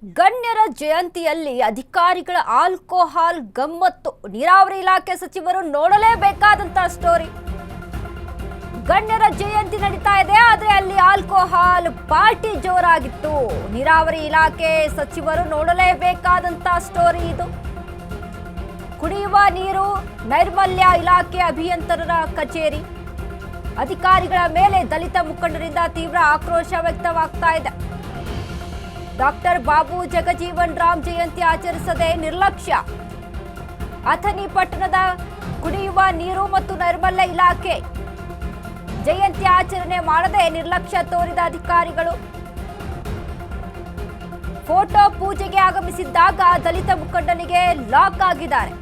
ಗಣ್ಯರ ಜಯಂತಿಯಲ್ಲಿ ಅಧಿಕಾರಿಗಳ ಆಲ್ಕೋಹಾಲ್ ಗಮ್ಮತ್ತು ನೀರಾವರಿ ಇಲಾಖೆ ಸಚಿವರು ನೋಡಲೇಬೇಕಾದಂತ ಸ್ಟೋರಿ. ಗಣ್ಯರ ಜಯಂತಿ ನಡೀತಾ ಇದೆ, ಆದ್ರೆ ಅಲ್ಲಿ ಆಲ್ಕೋಹಾಲ್ ಪಾರ್ಟಿ ಜೋರಾಗಿತ್ತು. ನೀರಾವರಿ ಇಲಾಖೆ ಸಚಿವರು ನೋಡಲೇಬೇಕಾದಂತ ಸ್ಟೋರಿ ಇದು. ಕುಡಿಯುವ ನೀರು ನೈರ್ಮಲ್ಯ ಇಲಾಖೆ ಅಭಿಯಂತರರ ಕಚೇರಿ, ಅಧಿಕಾರಿಗಳ ಮೇಲೆ ದಲಿತ ಮುಖಂಡರಿಂದ ತೀವ್ರ ಆಕ್ರೋಶ ವ್ಯಕ್ತವಾಗ್ತಾ ಇದೆ. ಡಾಕ್ಟರ್ ಬಾಬು ಜಗಜೀವನ್ ರಾಮ್ ಜಯಂತಿ ಆಚರಿಸದೆ ನಿರ್ಲಕ್ಷ್ಯ. ಅಥಣಿ ಪಟ್ಟಣದ ಕುಡಿಯುವ ನೀರು ಮತ್ತು ನೈರ್ಮಲ್ಯ ಇಲಾಖೆ ಜಯಂತಿ ಆಚರಣೆ ಮಾಡದೆ ನಿರ್ಲಕ್ಷ್ಯ ತೋರಿದ ಅಧಿಕಾರಿಗಳು. ಫೋಟೋ ಪೂಜೆಗೆ ಆಗಮಿಸಿದ್ದಾಗ ದಲಿತ ಮುಖಂಡನಿಗೆ ಲಾಕ್ ಆಗಿದ್ದಾರೆ.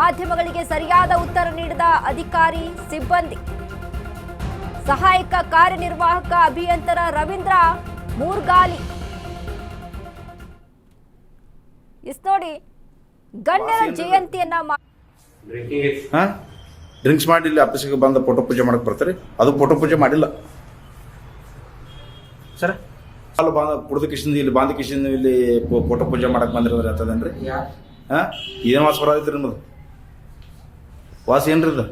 ಮಾಧ್ಯಮಗಳಿಗೆ ಸರಿಯಾದ ಉತ್ತರ ನೀಡಿದ ಅಧಿಕಾರಿ ಸಿಬ್ಬಂದಿ. ಸಹಾಯಕ ಕಾರ್ಯನಿರ್ವಾಹಕ ಅಭಿಯಂತರ ರವೀಂದ್ರ ಮೂರ್ಗಾಲಿ. ನೋಡಿ, ಗಣ್ಯರ ಜಯಂತಿಯನ್ನ ಡ್ರಿಂಕ್ಸ್ ಮಾಡಿ ಇಲ್ಲಿ ಆಫೀಸಿಗೆ ಬಂದ ಫೋಟೋ ಪೂಜೆ ಮಾಡಕ್ ಬರ್ತಾರೆ. ಅದು ಫೋಟೋ ಪೂಜೆ ಮಾಡಿಲ್ಲ ಸರ್. ಅಲ್ಲಿ ಬಂದ ಕುಡ್ದ ಕಿಶನ್ ಇಲ್ಲಿ ಬಾಂಧ ಕಿಶನ್ ಇಲ್ಲಿ ಫೋಟೋ ಪೂಜೆ ಮಾಡಕ್ ಬಂದಿರೋದ್ರಿ ಅಂತದೇನ್ರಿ? ಏನ್ ವಾಸ ಬರೋದೈತ್ರಿ ನಿಮ್ಮದು? ವಾಸ ಏನ್ರಿ ಇದು?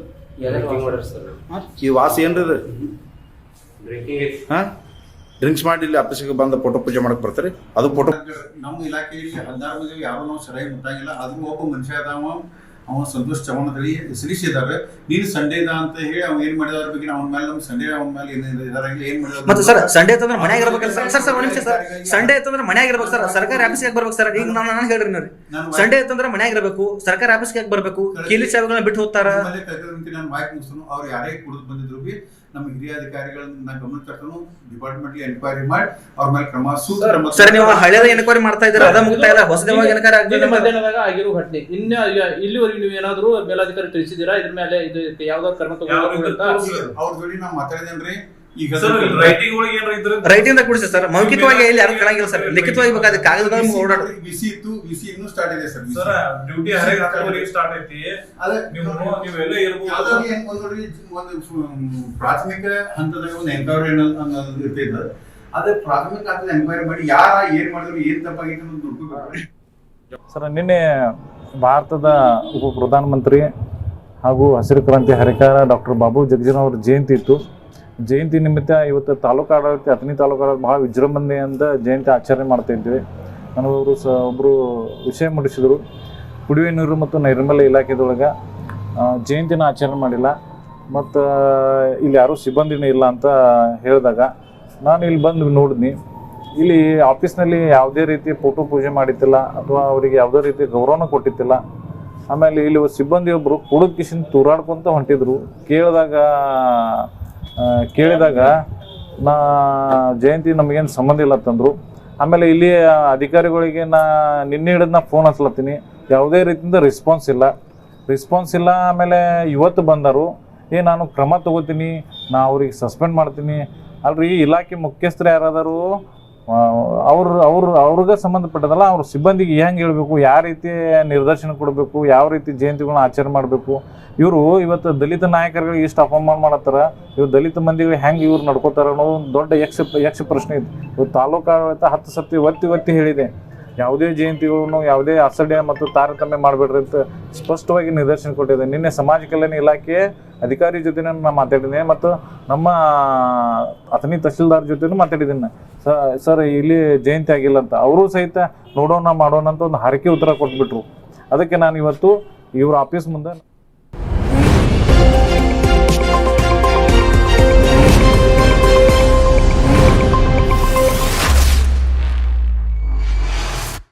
ಈ ವಾಸ ಏನ್ರಿ ಇದು? ಡ್ರಿಂಕ್ಸ್ ಮಾಡಿ ಇಲ್ಲಿ ಆಫೀಸಿಗೆ ಬಂದ ಫೋಟೋ ಪೂಜೆ ಮಾಡಕ್ ಬರ್ತಾರೆ. ಅದು ಫೋಟೋ ನಮ್ಮ ಇಲಾಖೆಯಲ್ಲಿ 16 ಮಂದಿ ಯಾರು ನಾವು ಸರಿಯಾಗಿ ಮುಟ್ಟಾಗಿಲ್ಲ. ಅದನ್ನು ಒಬ್ಬ ಮನುಷ್ಯ ಅದಾವ, ಅವ ಸಂತೋಷ್ ಚವ್ಹಾಣ್ ಹೇಳಿ ಸಿಲಿಸಿದ್ದಾರೆ. ನೀನು ಸಂಡೇದ ಅಂತ ಹೇಳಿ ಅವ್ನು ಏನ್ ಮಾಡಿದ ಬಗ್ಗೆ ಅವನ ಮೇಲೆ ನಮ್ಮ ಸಂಡೇ ಅವನ ಮೇಲೆ ಏನ್ ಮಾಡಿದ ಮತ್ತೆ ಸರ್ ಸಂಡೇ ಅಂತಂದ್ರೆ ಮನ್ಯಾಗ ಇರ್ಬೇಕಲ್ಲ ಸರ್. ಸರ್ ಒಂದ್ ನಿಮಿಷ ಸರ್, ಸಂಡೇ ಅಂತಂದ್ರೆ ಮನ್ಯಾಗ ಇರ್ಬೇಕು ಸರ್, ಸರ್ಕಾರಿ ಆಫೀಸ್ಗೆ ಬರ್ಬೇಕು ಸರ್. ಈಗ ನಾನು ಹೇಳ್ರಿ ನೋಡಿ, ಸಂಡೇ ಅಂತಂದ್ರೆ ಮನ್ಯಾಗ ಇರ್ಬೇಕು, ಸರ್ಕಾರಿ ಆಫೀಸ್ಗೆ ಬರ್ಬೇಕು, ಕೀಲಿ ಸೇವೆಗಳನ್ನ ಬಿಟ್ಟು ಹೋಗ್ತಾರ. ನಾನು ಬಾಯ್ಕ್ ಮುಗಿಸ್ತಾನು. ಅವ್ರು ಯಾರೇ ಕುಡಿದು ಬಂದಿದ್ರು ಬಿ ನಮ್ಮ ಹಿರಿಯ ಅಧಿಕಾರಿಗಳನ್ನ ಗಮನ ತರ್ತಾನು, ಡಿಪಾರ್ಟ್ಮೆಂಟ್ ಎನ್ಕ್ವೈರಿ ಮಾಡಿ ಅವ್ರ ಮೇಲೆ ಕ್ರಮ ಸರ್. ನೀವು ಹಳೆದ ಎನ್ಕ್ವೈರಿ ಮಾಡ್ತಾ ಇದ್ದೀರಾ, ಅದ ಮುಗ್ತಾ ಇಲ್ಲ, ಹೊಸದವಾಗಿ ಎನ್ಕ್ವೈರಿ ಆಗ್ತದೆ. ಮಧ್ಯಾಹ್ನದಾಗ ಆಗಿರೋ ಘಟನೆ ಇಲ್ಲಿವರೆಗೂ ನೀವು ಏನಾದ್ರು ಮೇಲಾಧಿಕಾರಿ ತಿಳಿಸಿದ್ದೀರಾ ಇದ್ರ ಮೇಲೆ? ಇದು ಯಾವ್ದಾದ್ರು ಕ್ರಮ ತಗೊಳ್ಳುವಂತ ಅವ್ರ ಜೋಡಿ ನಾವು ಮಾತಾಡಿದೇನ್ರಿ. ಈಗ ರೈಟಿಂದ ಕೊಡಿಸಿ ಸರ್, ಮೌಖಿಕವಾಗಿ ಇಲ್ಲಿ ಯಾರು ಕೇಳಂಗಿಲ್ಲ ಸರ್, ಲಿಖಿತವಾಗಿ ಬೇಕಾದ ಕಾಗದಗಳನ್ನು ಓಡಾಡ. ವಿಸಿ ಇತ್ತು, ವಿಸಿ ಇನ್ನೂ ಸ್ಟಾರ್ಟ್ ಇದೆ ಸರ್. ಡ್ಯೂಟಿ ಸ್ಟಾರ್ಟ್ ಐತಿ. ಒಂದು ಪ್ರಾಥಮಿಕ ಹಂತದಾಗ ಒಂದು ಎನ್ಕ್ವೈರಿ ಅನ್ನೋದು ಇರ್ತಿದ್ದ. ಅದೇ ಪ್ರಾಥಮಿಕ ಹಂತದ ಎನ್ಕ್ವೈರಿ ಮಾಡಿ ಯಾರ ಏನ್ ಮಾಡಿದ್ರು, ಏನ್ ತಪ್ಪಾಗಿತ್ತು ಅನ್ನೋದು ನೋಡ್ಕೋಬೇಕು ಸರ್. ನಿನ್ನೆ ಭಾರತದ ಉಪ ಪ್ರಧಾನಮಂತ್ರಿ ಹಾಗೂ ಹಸಿರು ಕ್ರಾಂತಿ ಹರಿಕಾರ ಡಾಕ್ಟರ್ ಬಾಬು ಜಗಜೀವನ್ ಅವ್ರ ಜಯಂತಿ ಇತ್ತು. ಜಯಂತಿ ನಿಮಿತ್ತ ಇವತ್ತು ತಾಲೂಕು ಆಡಳಿತ, ಅಥಣಿ ತಾಲೂಕು ಆಡಳಿತ ಭಾಳ ವಿಜೃಂಭಣೆಯಿಂದ ಜಯಂತಿ ಆಚರಣೆ ಮಾಡ್ತಾ ಇದ್ವಿ. ನನಗವರು ಒಬ್ಬರು ವಿಷಯ ಮೂಡಿಸಿದರು. ಕುಡಿಯುವ ನೀರು ಮತ್ತು ನೈರ್ಮಲ್ಯ ಇಲಾಖೆದೊಳಗೆ ಜಯಂತಿನ ಆಚರಣೆ ಮಾಡಿಲ್ಲ ಮತ್ತು ಇಲ್ಲಿ ಯಾರೂ ಸಿಬ್ಬಂದಿನೂ ಇಲ್ಲ ಅಂತ ಹೇಳಿದಾಗ ನಾನು ಇಲ್ಲಿ ಬಂದು ನೋಡಿದ್ನಿ. ಇಲ್ಲಿ ಆಫೀಸ್ನಲ್ಲಿ ಯಾವುದೇ ರೀತಿ ಫೋಟೋ ಪೂಜೆ ಮಾಡಿತ್ತಿಲ್ಲ ಅಥವಾ ಅವರಿಗೆ ಯಾವುದೇ ರೀತಿ ಗೌರವನ ಕೊಟ್ಟಿತ್ತಿಲ್ಲ. ಆಮೇಲೆ ಇಲ್ಲಿ ಸಿಬ್ಬಂದಿ ಒಬ್ಬರು ಕುಡಿದ ಕಿಶನ್ ತೂರಾಡ್ಕೊಂತ ಹೊಂಟಿದ್ರು. ಕೇಳಿದಾಗ ನಾ ಜಯಂತಿ ನಮಗೇನು ಸಂಬಂಧ ಇಲ್ಲ ಅಂತಂದರು. ಆಮೇಲೆ ಇಲ್ಲಿ ಅಧಿಕಾರಿಗಳಿಗೆ ನಿನ್ನೆ ಹಿಡಿದು ನಾ ಫೋನ್ ಹಚ್ಲತ್ತೀನಿ, ಯಾವುದೇ ರೀತಿಯಿಂದ ರೆಸ್ಪಾನ್ಸ್ ಇಲ್ಲ. ಆಮೇಲೆ ಇವತ್ತು ಬಂದರು, ನಾನು ಕ್ರಮ ತಗೋತೀನಿ, ನಾ ಅವ್ರಿಗೆ ಸಸ್ಪೆಂಡ್ ಮಾಡ್ತೀನಿ. ಅಲ್ರಿ, ಇಲಾಖೆ ಮುಖ್ಯಸ್ಥರು ಯಾರಾದರೂ ಅವ್ರಿಗೆ ಸಂಬಂಧಪಟ್ಟದಲ್ಲ, ಅವ್ರ ಸಿಬ್ಬಂದಿಗೆ ಹೆಂಗೆ ಹೇಳ್ಬೇಕು, ಯಾವ ರೀತಿ ನಿರ್ದೇಶನ ಕೊಡಬೇಕು, ಯಾವ ರೀತಿ ಜಯಂತಿಗಳನ್ನ ಆಚರಣೆ ಮಾಡಬೇಕು. ಇವರು ಇವತ್ತು ದಲಿತ ನಾಯಕರುಗಳಿಗೆ ಇಷ್ಟು ಅಪಮಾನ ಮಾಡತ್ತಾರ, ಇವ್ರು ದಲಿತ ಮಂದಿಗಳು ಹೆಂಗೆ ಇವ್ರು ನಡ್ಕೋತಾರ ಅನ್ನೋದು ಒಂದು ದೊಡ್ಡ ಯಕ್ಷ ಪ್ರಶ್ನೆ ಇದೆ. ಇವತ್ತು ತಾಲೂಕು ಆಡಳಿತ 10 ಸರ್ತಿ ಒತ್ತಿ ಹೇಳಿದೆ, ಯಾವುದೇ ಜಯಂತಿಗಳನ್ನು ಯಾವುದೇ ಅಸಡ್ಡೆ ಮತ್ತು ತಾರತಮ್ಯ ಮಾಡಬೇಡ್ರಿ ಅಂತ ಸ್ಪಷ್ಟವಾಗಿ ನಿರ್ದೇಶನ ಕೊಟ್ಟಿದೆ. ನಿನ್ನೆ ಸಮಾಜ ಕಲ್ಯಾಣ ಇಲಾಖೆ ಅಧಿಕಾರಿ ಜೊತೆ ನಾನು ಮಾತಾಡಿದ್ದೇನೆ ಮತ್ತು ನಮ್ಮ ಅಥಣಿ ತಹಶೀಲ್ದಾರ್ ಜೊತೆನೂ ಮಾತಾಡಿದ್ದೀನಿ. ಸರ್ ಇಲ್ಲಿ ಜಯಂತಿ ಆಗಿಲ್ಲ ಅಂತ. ಅವರು ಸಹಿತ ನೋಡೋಣ ಮಾಡೋಣ ಅಂತ ಒಂದು ಹರಕೆ ಉತ್ತರ ಕೊಟ್ಬಿಟ್ರು. ಅದಕ್ಕೆ ನಾನು ಇವತ್ತು ಇವ್ರ ಆಫೀಸ್ ಮುಂದೆ